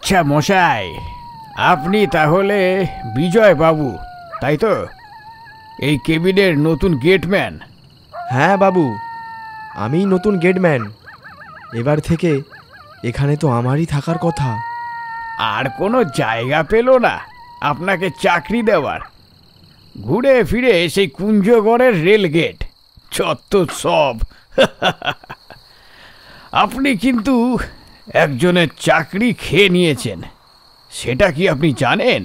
আচ্ছা মশাই, আপনি তাহলে বিজয় বাবু, তাই তো? এই কেবিনের নতুন গেটম্যান? হ্যাঁ বাবু, আমি নতুন গেটম্যান। এবার থেকে এখানে তো আমারই থাকার কথা। আর কোনো জায়গা পেল না আপনাকে চাকরি দেওয়ার? ঘুরে ফিরে সেই কুঞ্জগড়ের রেল গেট, যত সব। আপনি কিন্তু একজনের চাকরি খেয়ে নিয়েছেন, সেটা কি আপনি জানেন?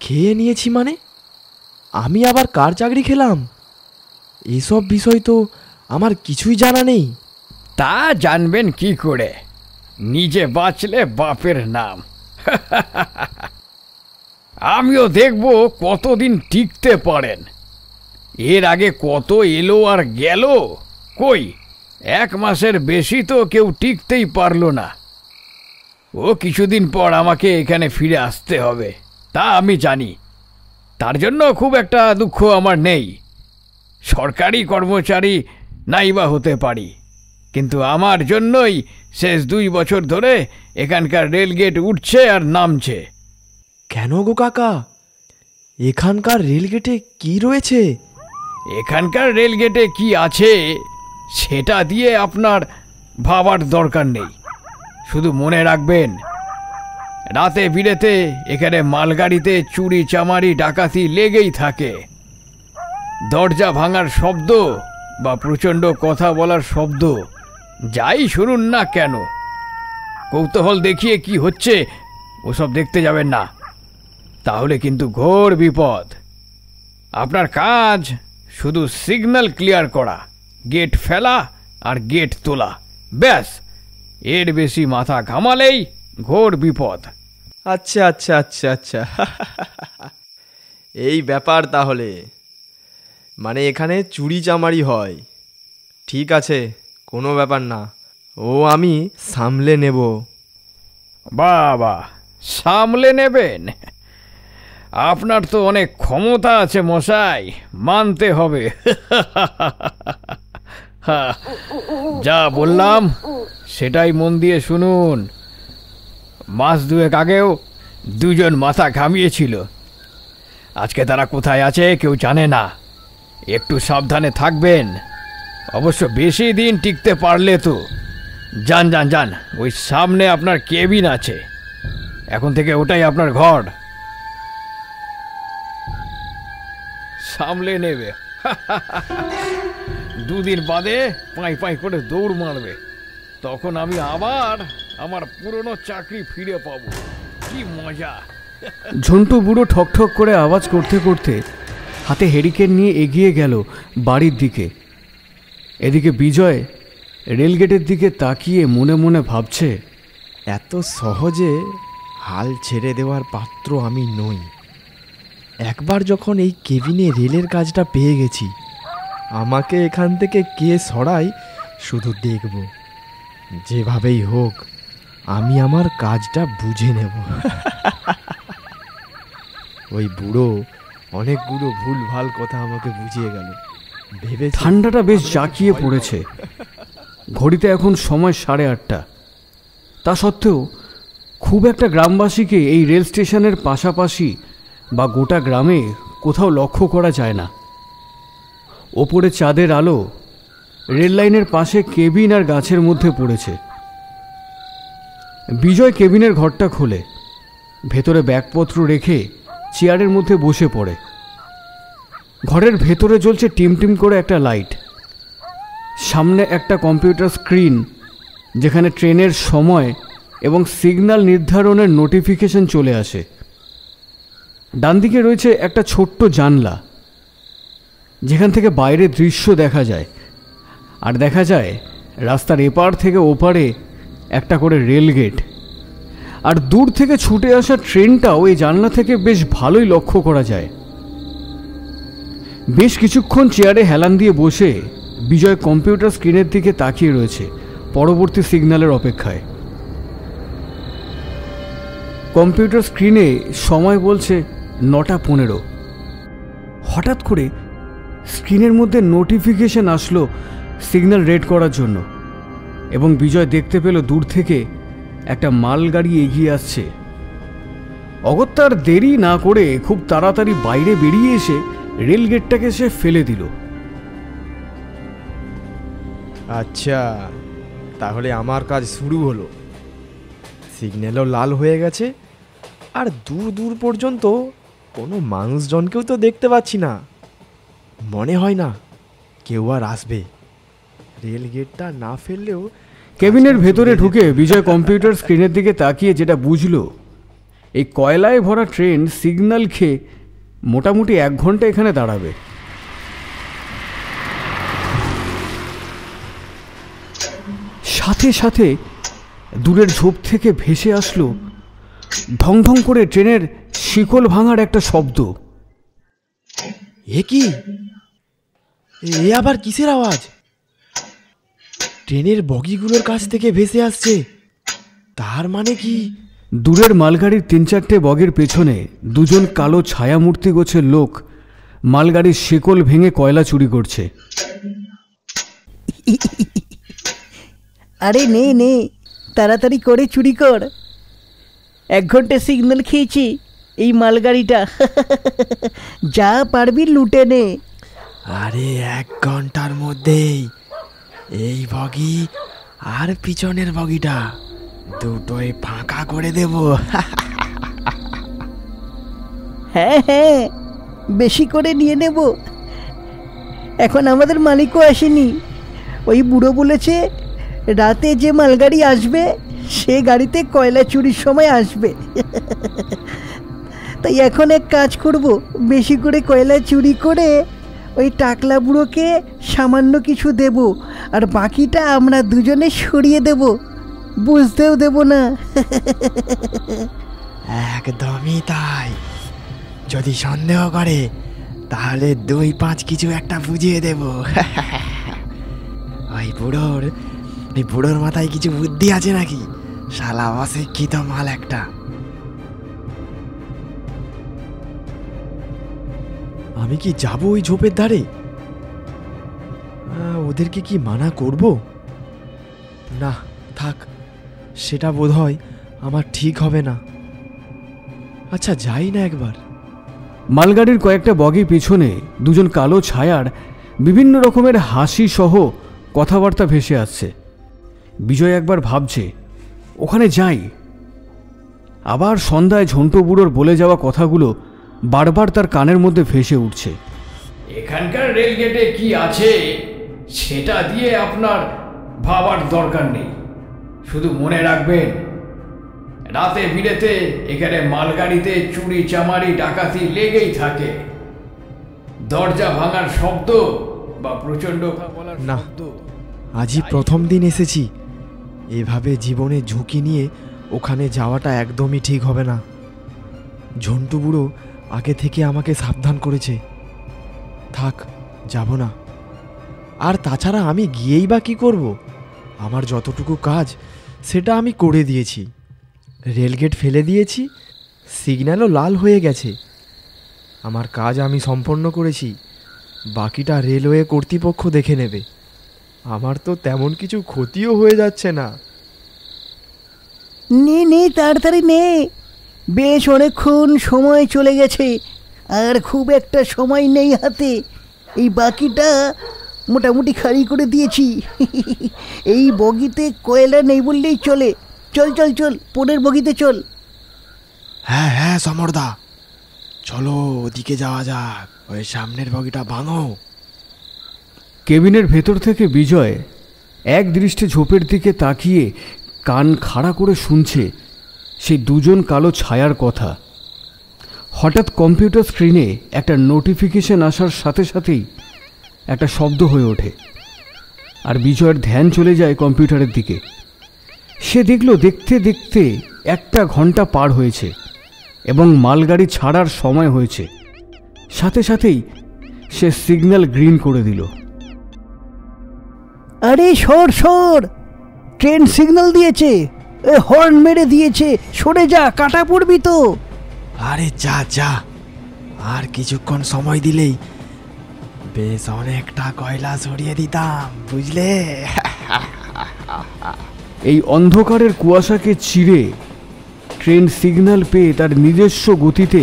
খেয়ে নিয়েছি মানে? আমি আবার কার চাকরি খেলাম? এসব বিষয় তো আমার কিছুই জানা নেই। তা জানবেন কি করে? নিজে বাঁচলে বাপের নাম। আমিও দেখব কতদিন টিকতে পারেন। এর আগে কত এলো আর গেল, কই 1 মাসের বেশি তো কেউ টিকতেই পারল না। ও কিছুদিন পর আমাকে এখানে ফিরে আসতে হবে, তা আমি জানি। তার জন্য খুব একটা দুঃখ আমার নেই। সরকারি কর্মচারী নাইবা হতে পারি, কিন্তু আমার জন্যই শেষ 2 বছর ধরে এখানকার রেলগেট উঠছে আর নামছে। কেন গো কাকা, এখানকার রেলগেটে কি রয়েছে? এখানকার রেলগেটে কি আছে সেটা দিয়ে আপনার ভাবার দরকার নেই। শুধু মনে রাখবেন, রাতে বিরেতে এখানে মালগাড়িতে চুরি চামারি ডাকাতি লেগেই থাকে। দরজা ভাঙার শব্দ বা প্রচণ্ড কথা বলার শব্দ যাই শুনুন না কেন, কৌতূহল দেখিয়ে কি হচ্ছে ওসব দেখতে যাবেন না, তাহলে কিন্তু ঘোর বিপদ। আপনার কাজ শুধু সিগন্যাল ক্লিয়ার করা, গেট ফেলা আর গেট তোলা, ব্যাস। এর বেশি মাথা ঘামালেই ঘোর বিপদ। আচ্ছা আচ্ছা আচ্ছা আচ্ছা, এই ব্যাপার তাহলে। মানে এখানে চুরি চামারি হয়। ঠিক আছে, কোনো ব্যাপার না, ও আমি সামলে নেব। বাবা, সামলে নেবেন? আপনার তো অনেক ক্ষমতা আছে মশাই, মানতে হবে। যা বললাম সেটাই মন দিয়ে শুনুন। 2 মাস আগেও 2 জন মাথা ঘামিয়েছিল। আজকে তারা কোথায় আছে কেউ জানে না। একটু সাবধানে থাকবেন। অবশ্য বেশি দিন টিকতে পারলে তো। যান যান যান, ওই সামনে আপনার কেবিন আছে, এখন থেকে ওটাই আপনার ঘর। সামলে নেবে। 2 দিন বাদে পাই পাই করে দৌড় মারবে, তখন আমি আবার আমার পুরনো চাকরি ফিরে পাবো। কি মজা! ঝন্টু বুড়ো ঠকঠক করে আওয়াজ করতে করতে হাতে হেরিকেন নিয়ে এগিয়ে গেল বাড়ির দিকে। এদিকে বিজয় রেলগেটের দিকে তাকিয়ে মনে মনে ভাবছে, এত সহজে হাল ছেড়ে দেওয়ার পাত্র আমি নই। একবার যখন এই কেবিনে রেলের কাজটা পেয়ে গেছি, আমাকে এখান থেকে কে সরাই শুধু দেখব। যেভাবেই হোক আমি আমার কাজটা বুঝে নেব। ওই বুড়ো অনেকগুলো ভুলভাল কথা আমাকে বুঝিয়ে গেল। ভেবে ঠান্ডাটা বেশ জাঁকিয়ে পড়েছে। ঘড়িতে এখন সময় 8:30। তা সত্ত্বেও খুব একটা গ্রামবাসীকে এই রেল স্টেশনের পাশাপাশি বা গোটা গ্রামে কোথাও লক্ষ্য করা যায় না। ওপরে চাঁদের আলো রেল লাইনের পাশে কেবিন আর গাছের মধ্যে পড়েছে। বিজয় কেবিনের ঘরটা খোলে, ভেতরে ব্যাগপত্র রেখে চেয়ারের মধ্যে বসে পড়ে। ঘরের ভেতরে জ্বলছে টিমটিম করে একটা লাইট। সামনে একটা কম্পিউটার স্ক্রিন, যেখানে ট্রেনের সময় এবং সিগন্যাল নির্ধারণের নোটিফিকেশন চলে আসে। ডান দিকে রয়েছে একটা ছোট্ট জানলা, যেখান থেকে বাইরের দৃশ্য দেখা যায়। আর দেখা যায় রাস্তার এপার থেকে ওপারে একটা করে রেলগেট। আর দূর থেকে ছুটে আসা ট্রেনটাও এই জানলা থেকে বেশ ভালোই লক্ষ্য করা যায়। বেশ কিছুক্ষণ চেয়ারে হেলান দিয়ে বসে বিজয় কম্পিউটার স্ক্রিনের দিকে তাকিয়ে রয়েছে, পরবর্তী সিগন্যালের অপেক্ষায়। কম্পিউটার স্ক্রিনে সময় বলছে 9:15। হঠাৎ করে স্ক্রিনের মধ্যে নোটিফিকেশন আসলো সিগন্যাল রেড করার জন্য, এবং বিজয় দেখতে পেল দূর থেকে একটা মালগাড়ি এগিয়ে আসছে। অগত্যার দেরি না করে খুব তাড়াতাড়ি বাইরে বেরিয়ে এসে রেলগেটটাকে সে ফেলে দিল। আচ্ছা, তাহলে আমার কাজ শুরু হলো। সিগন্যালও লাল হয়ে গেছে, আর দূর দূর পর্যন্ত কোনো মানুষজনকেও তো দেখতে পাচ্ছি না। মনে হয় না কেউ আর আসবে। রেল গেটটা না ফেললেও কেবিনের ভেতরে ঢুকে বিজয় কম্পিউটার স্ক্রিনের দিকে তাকিয়ে যেটা বুঝলো, এই কয়লায় ভরা ট্রেন সিগন্যাল খেয়ে মোটামুটি 1 ঘন্টা এখানে দাঁড়াবে। সাথে সাথে দূরের ঝোপ থেকে ভেসে আসলো ঢং ঢং করে ট্রেনের শিকল ভাঙার একটা শব্দ। এ কি? এ আবার কিসের আওয়াজ? ট্রেনের বগিগুলোর কাছ থেকে ভেসে আসছে। তার মানে কি? দূরের মালগাড়ির 3-4টে বগির পেছনে দুজন কালো ছায়ামূর্তি গোছের লোক মালগাড়ির শিকল ভেঙে কয়লা চুরি করছে। আরে নে নে, তাড়াতাড়ি করে চুরি কর। 1 ঘন্টা সিগন্যাল খেয়েছি এই মালগাড়িটা। যা পারবি লুটে নে। আরে 1 ঘন্টার মধ্যেই এই বগি আর পিছনের বগিটা দুটোই ফাঁকা করে দেব। হ্যাঁ হ্যাঁ, বেশি করে নিয়ে নেব। এখন আমাদের মালিকও আসেনি। ওই বুড়ো বলেছে রাতে যে মালগাড়ি আসবে সে গাড়িতে কয়লা চুরির সময় আসবে। তাই এখন এক কাজ করব, বেশি করে কয়লা চুরি করে ওই টাকলা বুড়োকে সামান্য কিছু দেব, আর বাকিটা আমরা দুজনে সরিয়ে দেব, বুঝতেও দেব না। একদমই তাই। যদি সন্দেহ করে তাহলে 2-5 কিছু একটা বুঝিয়ে দেব। ওই বুড়োর মাথায় কিছু বুদ্ধি আছে নাকি? শালা অশিক্ষিত মাল একটা। আমি কি যাব ওই ঝোপের ধারে? ওদেরকে কি মানা করব? না থাক, সেটা বোধহয় আমার ঠিক হবে না। আচ্ছা যাই না একবার। মালগাড়ির কয়েকটা বগি পিছনে দুজন কালো ছায়ার বিভিন্ন রকমের হাসি সহ কথাবার্তা ভেসে আসছে। বিজয় একবার ভাবছে ওখানে যাই। আবার সন্ধ্যায় ঝন্টু বুড়োর বলে যাওয়া কথাগুলো বারবার তার কানের মধ্যে ভেসে উঠছে। এখানকার রেলগেটে কি আছে সেটা দিয়ে আপনার ভাবার দরকার নেই। শুধু মনে রাখবেন, রাতে বিরেতে এখানে মালগাড়িতে চুরি চামারি ডাকাতি লেগেই থাকে। দরজা ভাঙার শব্দ বা প্রচণ্ড বলার না, শব্দ আজই প্রথম দিন এসেছি। এভাবে জীবনে ঝুঁকি নিয়ে ওখানে যাওয়াটা একদমই ঠিক হবে না। ঝন্টু বুড়ো আগে থেকে আমাকে সাবধান করেছে। থাক, যাব না। আর তাছাড়া আমি গিয়েই বা কী করব? আমার যতটুকু কাজ সেটা আমি করে দিয়েছি। রেলগেট ফেলে দিয়েছি, সিগন্যালও লাল হয়ে গেছে। আমার কাজ আমি সম্পন্ন করেছি। বাকিটা রেলওয়ে কর্তৃপক্ষ দেখে নেবে। আমার তো তেমন কিছু ক্ষতিও হয়ে যাচ্ছে না। নে নে, তাড়াতাড়ি নে। বেশ অনেকক্ষণ সময় চলে গেছে, আর খুব একটা সময় নেই হাতে। এই বাকিটা মোটামুটি খালি করে দিয়েছি। এই বগিতে কয়লা নেই বললেই চলে। চল চল চল, পরের বগিতে চল। হ্যাঁ হ্যাঁ সমরদা, চলো ওদিকে যাওয়া যাক। ওই সামনের বগিটা ভাঙো। কেবিনের ভেতর থেকে বিজয় এক দৃষ্টে ঝোপের দিকে তাকিয়ে কান খাড়া করে শুনছে সেই দুজন কালো ছায়ার কথা। হঠাৎ কম্পিউটার স্ক্রিনে একটা নোটিফিকেশন আসার সাথে সাথেই একটা শব্দ হয়ে ওঠে, আর বিজয়ের ধ্যান চলে যায় কম্পিউটারের দিকে। সে দেখল দেখতে দেখতে 1 ঘন্টা পার হয়েছে এবং মালগাড়ি ছাড়ার সময় হয়েছে। সাথে সাথেই সে সিগন্যাল গ্রিন করে দিল। আরে সর সর, ট্রেন সিগন্যাল দিয়েছে, হর্ন মেরে দিয়েছে, সরে যা, কাটা পড়বি তো। আরে যা যা, আর কিছুক্ষণ সময় দিলেই বেশ অনেকটা কয়লা সরিয়ে দিতাম, বুঝলে? এই অন্ধকারের কুয়াশাকে চিরে ট্রেন সিগন্যাল পেয়ে তার নিজস্ব গতিতে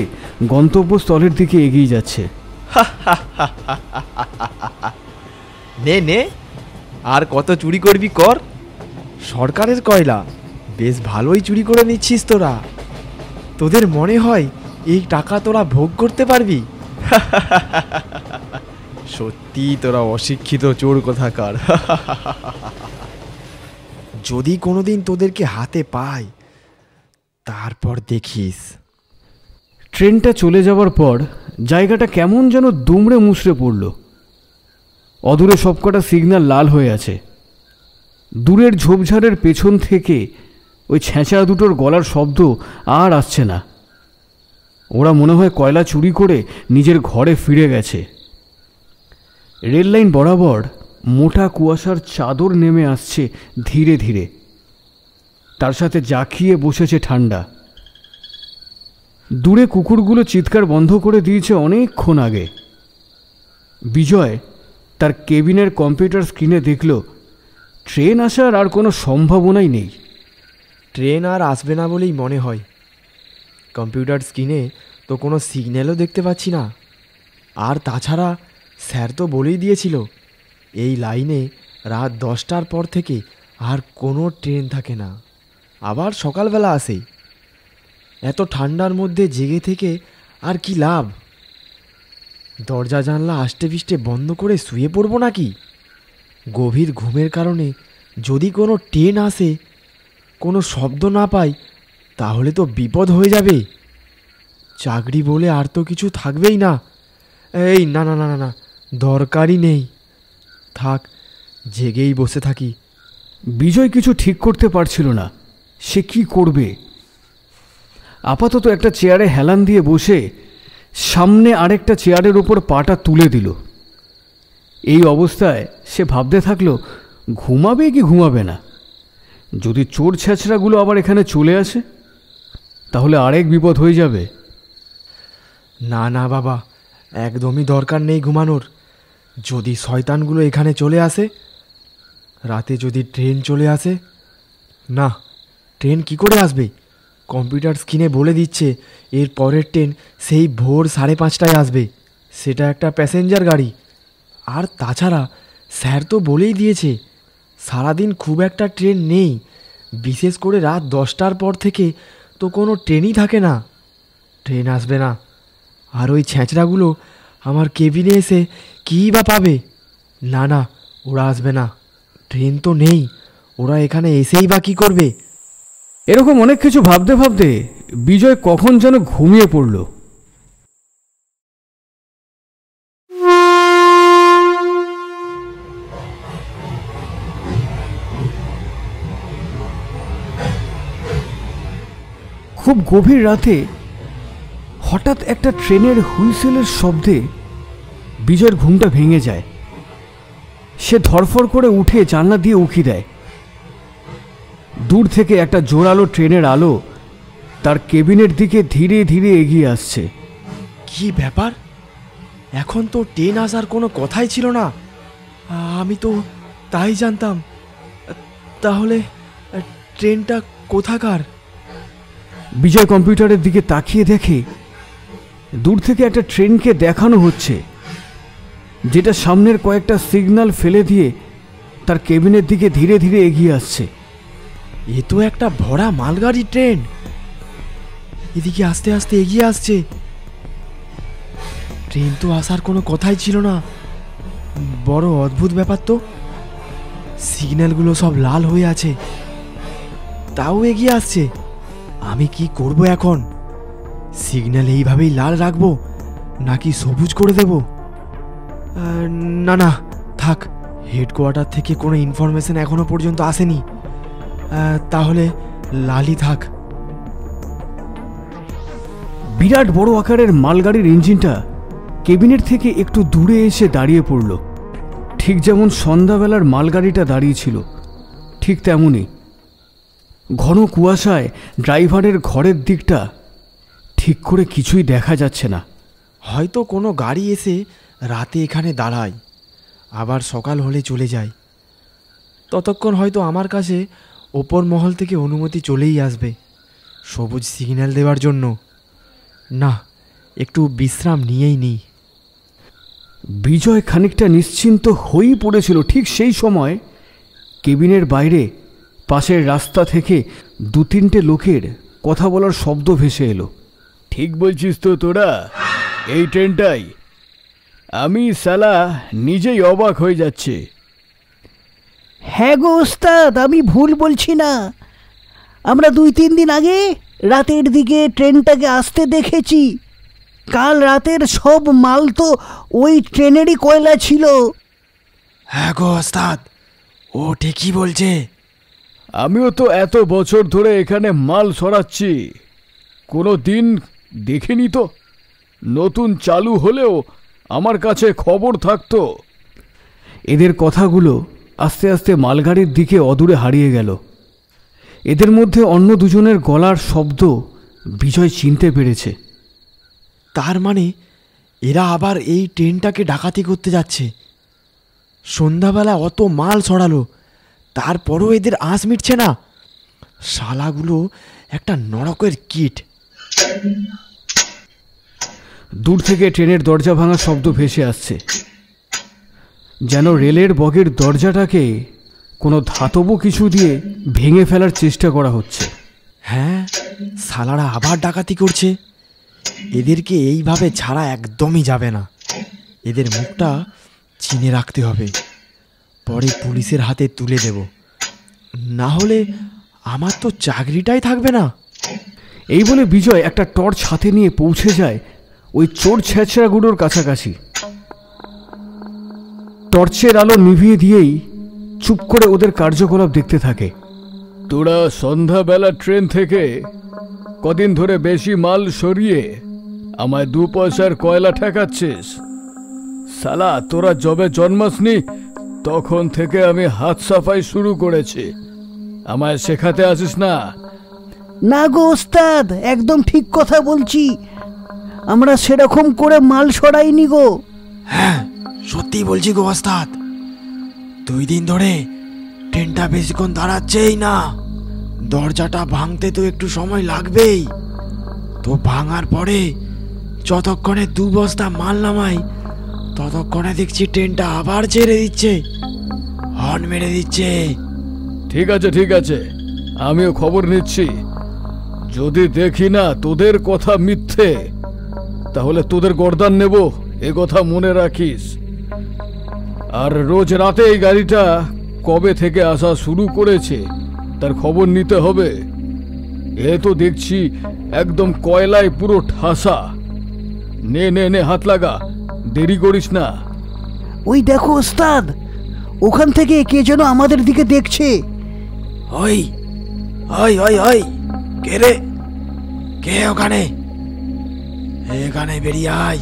গন্তব্যস্থলের দিকে এগিয়ে যাচ্ছে। নে নে, আর কত চুরি করবি কর। সরকারের কয়লা, বেশ ভালোই চুরি করে নিচ্ছিস তোরা। তোদের মনে হয় এই টাকা তোরা ভোগ করতে পারবি? সত্যি তোরা অশিক্ষিত চোর কোথাকার। যদি কোনোদিন তোদেরকে হাতে পাই, তারপর দেখিস। ট্রেনটা চলে যাওয়ার পর জায়গাটা কেমন যেন দুমড়ে মুচড়ে পড়ল। অদূরে সবকটা সিগন্যাল লাল হয়ে আছে। দূরের ঝোপঝাড়ের পেছন থেকে ওই ছেঁচা দুটোর গলার শব্দ আর আসছে না। ওরা মনে হয় কয়লা চুরি করে নিজের ঘরে ফিরে গেছে। রেল লাইন বরাবর মোটা কুয়াশার চাদর নেমে আসছে ধীরে ধীরে। তার সাথে জাঁকিয়ে বসেছে ঠান্ডা। দূরে কুকুরগুলো চিৎকার বন্ধ করে দিয়েছে অনেকক্ষণ আগে। বিজয় তার কেবিনের কম্পিউটার স্ক্রিনে দেখল ট্রেন আসার আর কোনো সম্ভাবনাই নেই। ট্রেন আর আসবে না বলেই মনে হয়। কম্পিউটার স্ক্রিনে তো কোনো সিগন্যালও দেখতে পাচ্ছি না। আর তাছাড়া স্যার তো বলেই দিয়েছিল এই লাইনে রাত 10টার পর থেকে আর কোনো ট্রেন থাকে না, আবার সকালবেলা আসে। এত ঠান্ডার মধ্যে জেগে থেকে আর কি লাভ? দরজা জানলা আষ্টে পিষ্টে বন্ধ করে শুয়ে পড়বো নাকি? গভীর ঘুমের কারণে যদি কোনো ট্রেন আসে, কোনো শব্দ না পাই, তাহলে তো বিপদ হয়ে যাবে। চাকরি বলে আর তো কিছু থাকবেই না। এই না না না না না, দরকারই নেই, থাক, জেগেই বসে থাকি। বিজয় কিছু ঠিক করতে পারছিল না সে কি করবে। আপাতত একটা চেয়ারে হেলান দিয়ে বসে সামনে আরেকটা চেয়ারের উপর পাটা তুলে দিল। এই অবস্থায় সে ভাবতে থাকলো ঘুমাবে কি ঘুমাবে না। যদি চোর ছেঁচড়াগুলো আবার এখানে চলে আসে তাহলে আরেক বিপদ হয়ে যাবে। না না বাবা, একদমই দরকার নেই ঘুমানোর। যদি শয়তানগুলো এখানে চলে আসে, রাতে যদি ট্রেন চলে আসে। না, ট্রেন কি করে আসবে? কম্পিউটার স্ক্রিনে বলে দিচ্ছে এর পরের ট্রেন সেই ভোর 5:30টায় আসবে। সেটা একটা প্যাসেঞ্জার গাড়ি। আর তাছাড়া স্যার তো বলেই দিয়েছে সারাদিন খুব একটা ট্রেন নেই, বিশেষ করে রাত 10টার পর থেকে তো কোনো ট্রেনই থাকে না। ট্রেন আসবে না। আর ওই ছেঁচড়াগুলো আমার কেবিনে এসে কী বা পাবে? না না, ওরা আসবে না। ট্রেন তো নেই, ওরা এখানে এসেই বা কী করবে? এরকম অনেক কিছু ভাবতে ভাবতে বিজয় কখন যেন ঘুমিয়ে পড়ল। খুব গভীর রাতে হঠাৎ একটা ট্রেনের হুইসেলের শব্দে বিজয়ের ঘুমটা ভেঙে যায়। সে ধরফর করে উঠে জানলা দিয়ে উঁকি দেয়। দূর থেকে একটা জোরালো ট্রেনের আলো তার কেবিনের দিকে ধীরে ধীরে এগিয়ে আসছে। কি ব্যাপার? এখন তো ট্রেন আসার কোনো কথাই ছিল না। আমি তো তাই জানতাম। তাহলে ট্রেনটা কোথাকার? বিজয় কম্পিউটারের দিকে তাকিয়ে দেখে দূর থেকে একটা ট্রেনকে দেখানো হচ্ছে, যেটা সামনের কয়েকটা সিগন্যাল ফেলে দিয়ে তার কেবিনের দিকে ধীরে ধীরে এগিয়ে আসছে। এ তো একটা ভরা মালগাড়ি ট্রেন, এদিকে আস্তে আস্তে এগিয়ে আসছে। ট্রেন তো আসার কোনো কথাই ছিল না। বড় অদ্ভুত ব্যাপার তো। সিগন্যালগুলো সব লাল হয়ে আছে, তাও এগিয়ে আসছে। আমি কি করব এখন? সিগন্যাল এইভাবেই লাল রাখবো নাকি সবুজ করে দেব? না না, থাক, হেডকোয়ার্টার থেকে কোনো ইনফরমেশন এখনো পর্যন্ত আসেনি। তাহলে লালই থাক। বিরাট বড় আকারের মালগাড়ির ইঞ্জিনটা কেবিনের থেকে একটু দূরে এসে দাঁড়িয়ে পড়ল। ঠিক যেমন সন্ধ্যাবেলার মালগাড়িটা দাঁড়িয়েছিল ঠিক তেমনই। ঘন কুয়াশায় ড্রাইভারের ঘরের দিকটা ঠিক করে কিছুই দেখা যাচ্ছে না। হয়তো কোনো গাড়ি এসে রাতে এখানে দাঁড়ায়, আবার সকাল হলে চলে যায়। ততক্ষণ হয়তো আমার কাছে ওপর মহল থেকে অনুমতি চলেই আসবে সবুজ সিগন্যাল দেওয়ার জন্য। না, একটু বিশ্রাম নিয়েই নিই। বিজয় খানিকটা নিশ্চিন্ত হয়েই পড়েছিল। ঠিক সেই সময় কেবিনের বাইরে পাশের রাস্তা থেকে 2-3টে লোকের কথা বলার শব্দ ভেসে এলো। ঠিক বলছিস তো তোরা, এই ট্রেনটাই। আমি সালা নিজেই অবাক হয়ে যাচ্ছে। হ্যাঁ গো ওস্তাদ, আমি ভুল বলছি না। আমরা 2-3 দিন আগে রাতের দিকে ট্রেনটাকে আসতে দেখেছি। কাল রাতের সব মাল তো ওই ট্রেনেরই কয়লা ছিল। হ্যাঁ গো ওস্তাদ, ও ঠিকই বলছে। আমিও তো এত বছর ধরে এখানে মাল সরাচ্ছি, কোনো দিন দেখিনি তো। নতুন চালু হলেও আমার কাছে খবর থাকতো। এদের কথাগুলো আস্তে আস্তে মালগাড়ির দিকে অদূরে হারিয়ে গেল। এদের মধ্যে অন্য দুজনের গলার শব্দ বিজয় চিনতে পেরেছে। তার মানে এরা আবার এই ট্রেনটাকে ডাকাতি করতে যাচ্ছে। সন্ধ্যাবেলা অত মাল ছড়ালো, তারপরও এদের আঁচ মিটছে না। শালাগুলো একটা নরকের কীট। দূর থেকে ট্রেনের দরজা ভাঙার শব্দ ভেসে আসছে, যেন রেলের বগির দরজাটাকে কোনো ধাতব কিছু দিয়ে ভেঙে ফেলার চেষ্টা করা হচ্ছে। হ্যাঁ, শালারা আবার ডাকাতি করছে। এদেরকে এইভাবে ছাড়া একদমই যাবে না। এদের মুখটা চিনে রাখতে হবে, পরে পুলিশের হাতে তুলে দেব। না হলে আমার তো চাকরিটাই থাকবে না। এই বলে বিজয় একটা টর্চ হাতে নিয়ে পৌঁছে যায় ওই চোর ছেঁচড়াগুলোর কাছাকাছি। টর্চের আলো নিভিয়ে দিয়েই চুপ করে ওদের কার্যকলাপ দেখতে থাকে। তোরা সন্ধ্যাবেলা ট্রেন থেকে কদিন ধরে বেশি মাল সরিয়ে আমায় 2 পয়সার কয়লা ঠেকাচ্ছিস। সালা, তোরা যবে জন্মাসনি তখন থেকে আমি হাত সাফাই শুরু করেছি। আমায় শেখাতে আসিস না। না গো ওস্তাদ, একদম ঠিক কথা বলছি। আমরা সেরকম করে মাল সরাইনি গো। হ্যাঁ, সত্যি বলছি গো ওস্তাদ। 2 দিন ধরে ট্রেনটা বেশিক্ষণ দাঁড়াচ্ছেই না। দরজাটা ভাঙতে তো একটু সময় লাগবেই। তো ভাঙার পরে যতক্ষণে 2 বস্তা মাল নামাই, ততক্ষণে দেখছি ট্রেনটা আবার ছেড়ে দিচ্ছে, হর্ন মেরে দিচ্ছে। ঠিক আছে ঠিক আছে, আমিও খবর নিচ্ছি। যদি দেখি না তোদের কথা মিথ্যে, তাহলে তোদের গর্দান নেব, এ কথা মনে রাখিস। আর রোজ রাতে এই গাড়িটা কবে থেকে আসা শুরু করেছে তার খবর নিতে হবে। এ তো দেখছি একদম কয়লায় পুরো ঠাসা। নে নে নে, হাত লাগা, দেরি করিস না। ওই দেখো ওস্তাদ, ওখান থেকে কে যেন আমাদের দিকে দেখছে। ওই ওই ওই ওই, কে রে? কে ওখানে? এখানে বেরিয়ে আয়।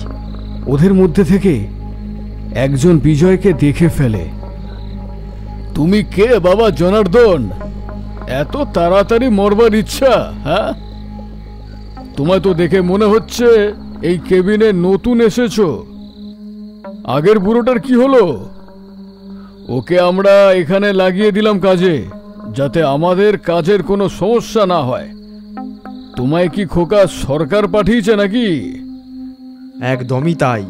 ওদের মধ্যে থেকে একজন বিজয়কে দেখে ফেলে। তুমি কে বাবা জনার্দন? এত তাড়াতাড়ি মরবার ইচ্ছা? হ্যাঁ, তোমায় তো দেখে মনে হচ্ছে এই কেবিনে নতুন এসেছো। আগের বুড়োটার কি হলো? ওকে আমরা এখানে লাগিয়ে দিলাম কাজে, যাতে আমাদের কাজের কোনো সমস্যা না হয়। তোমায় কি খোকা সরকার পাঠিয়েছে নাকি? একদমই তাই।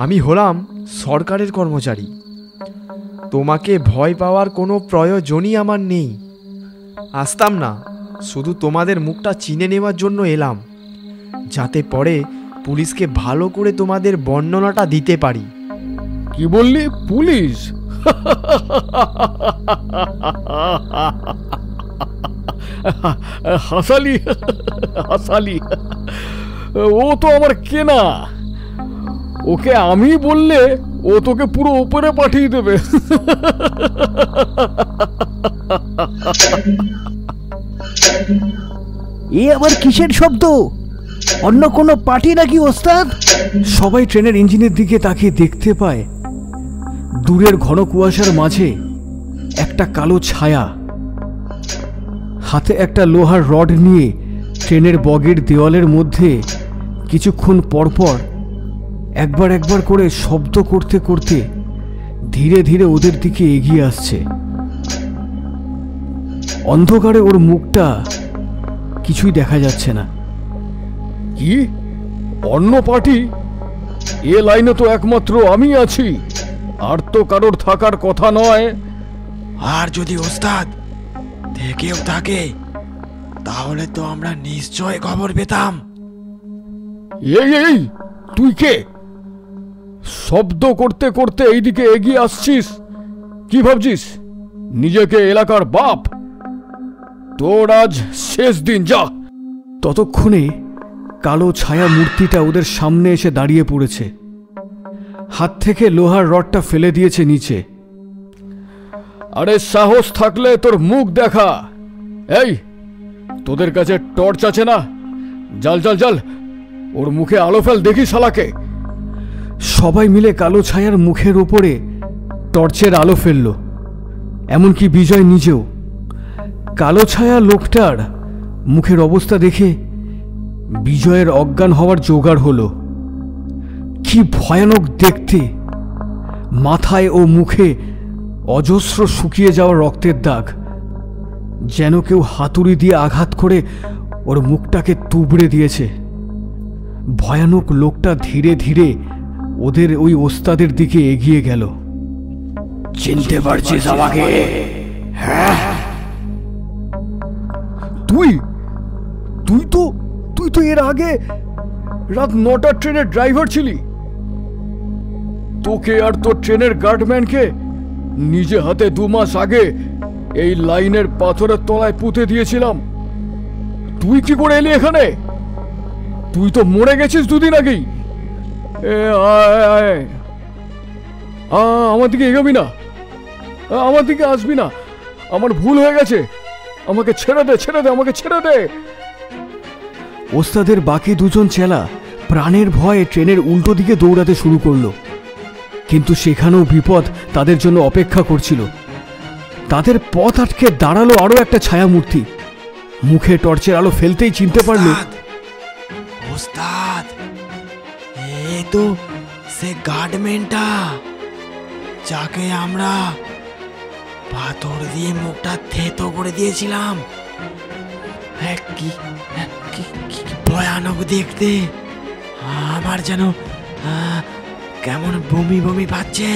আমি হলাম সরকারের কর্মচারী। তোমাকে ভয় পাওয়ার কোনো প্রয়োজনই আমার নেই। আসতাম না, শুধু তোমাদের মুখটা চিনে নেওয়ার জন্য এলাম, যাতে পরে পুলিশকে ভালো করে তোমাদের বর্ণনাটা দিতে পারি। কি বললি? পুলিশ? হাসালি হাসালি, ও তো আমার কেনা। ওকে আমি বললে ও তোকে পুরো উপরে পাঠিয়ে দেবে। এ আবার কিসের শব্দ? অন্য কোনো পার্টি নাকি ওস্তাদ? সবাই ট্রেনের ইঞ্জিনের দিকে তাকিয়ে দেখতে পায় দূরের ঘন কুয়াশার মাঝে একটা কালো ছায়া হাতে একটা লোহার রড নিয়ে ট্রেনের বগির দেওয়ালের মধ্যে কিছুক্ষণ পরপর একবার একবার করে শব্দ করতে করতে ধীরে ধীরে ওদের দিকে এগিয়ে আসছে। অন্ধকারে ওর মুখটা কিছুই দেখা যাচ্ছে না। কি অন্য পার্টি? এ লাইনে তো একমাত্র আমি আছি, আর তো কারোর থাকার কথা নয়। আর যদি ওস্তাদ থেকেও থাকে তাহলে তো আমরা নিশ্চয় খবর পেতাম। এই এই তুই কে? শব্দ করতে করতে এইদিকে এগিয়ে আসছিস? কি ভাবছিস নিজেকে এলাকার বাপ? তোর আজ শেষ দিন, যা। ততক্ষণে কালো ছায়া মূর্তিটা ওদের সামনে এসে দাঁড়িয়ে পড়েছে। হাত থেকে লোহার রডটা ফেলে দিয়েছে নিচে। আরে সাহস থাকলে তোর মুখ দেখা। এই, তোদের কাছে টর্চ আছে না? জাল জাল জাল, ওর মুখে আলো ফেল, দেখি শালাকে। সবাই মিলে কালো ছায়ার মুখের ওপরে টর্চের আলো ফেলল, এমনকি বিজয় নিজেও। কালো ছায়া লোকটার মুখের অবস্থা দেখে বিজয়ের অজ্ঞান হওয়ার জোগাড় হলো। কি ভয়ানক দেখতে! মাথায় ও মুখে অজস্র শুকিয়ে যাওয়া রক্তের দাগ, যেন কেউ হাতুড়ি দিয়ে আঘাত করে ওর মুখটাকে তুবড়ে দিয়েছে। ভয়ানক লোকটা ধীরে ধীরে ওদের ওই ওস্তাদের দিকে এগিয়ে গেল। চিনতে পারছিস আমাকে? হ্যাঁ, তুই তুই তো তুই তো এর আগে রাত 9টার ট্রেনের ড্রাইভার ছিলি। তোকে আর তোর ট্রেনের গার্ডম্যানকে নিজে হাতে 2 মাস আগে এই লাইনের পাথরের তলায় পুঁতে দিয়েছিলাম। তুই কি করে এলি এখানে? তুই তো মরে গেছিস 2 দিন আগেই। আমার দিকে এগোবি না, আমার দিকে আসবি না। আমার ভুল হয়ে গেছে, আমাকে ছেড়ে দে, ছেড়ে দে, আমাকে ছেড়ে দে। ওস্তাদের বাকি 2 জন চেলা প্রাণের ভয়ে ট্রেনের উল্টো দিকে দৌড়াতে শুরু করলো, কিন্তু সেখানেও বিপদ তাদের জন্য অপেক্ষা করছিল। তাদের পথ আটকে দাঁড়ালো আরো একটা ছায়ামূর্তি। মুখে টর্চের আলো ফেলতেই চিনতে পারলো, ওস্তাদ, এ তো সে গার্ডম্যানটা যাকে আমরা পাথর দিয়ে মুখটা থেতো করে দিয়েছিলাম। কি ভয়ানক দেখতে! আমার যেন কেমন বমি বমি পাচ্ছে।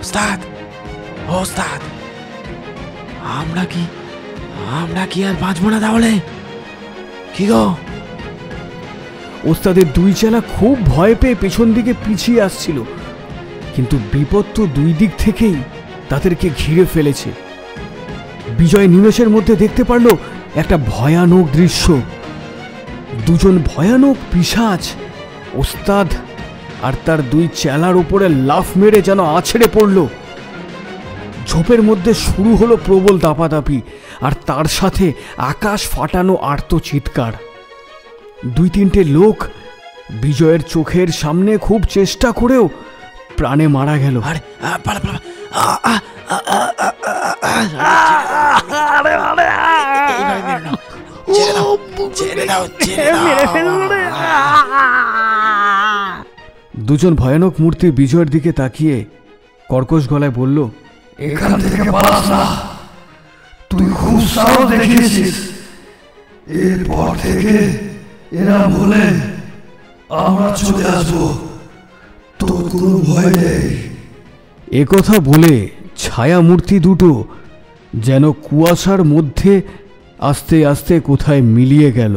ওস্তাদ, ওস্তাদ, আমরা কি আর বাঁচবো না তাহলে? কি গো? ওস্তাদের 2 চেলা খুব ভয় পেয়ে পেছন দিকে পিছিয়ে আসছিল, কিন্তু বিপদ তো 2 দিক থেকেই তাদেরকে ঘিরে ফেলেছে। বিজয় নিমেষের মধ্যে দেখতে পারল একটা ভয়ানক দৃশ্য। 2 জন ভয়ানক পিশাচ ওস্তাদ আর তার 2 চেলার উপরে লাফ মেরে যেন আছড়ে পড়ল। ঝোপের মধ্যে শুরু হলো প্রবল দাপাদাপি, আর তার সাথে আকাশ ফাটানো আর্ত চিৎকার। 2-3টে লোক বিজয়ের চোখের সামনে খুব চেষ্টা করেও প্রাণে মারা গেল। দুজন ভয়ানক মূর্তি বিজয়ের দিকে তাকিয়ে কর্কশ গলায় বলল, এখান থেকে পালাস না, তুই খুব সাহস দেখিয়েছিস। এরপর থেকে এরা বলে আমরা চলে আসবো, তোর কোনো ভয় নেই। একথা বলে ছায়া মূর্তি দুটো যেন কুয়াশার মধ্যে আস্তে আস্তে কোথায় মিলিয়ে গেল।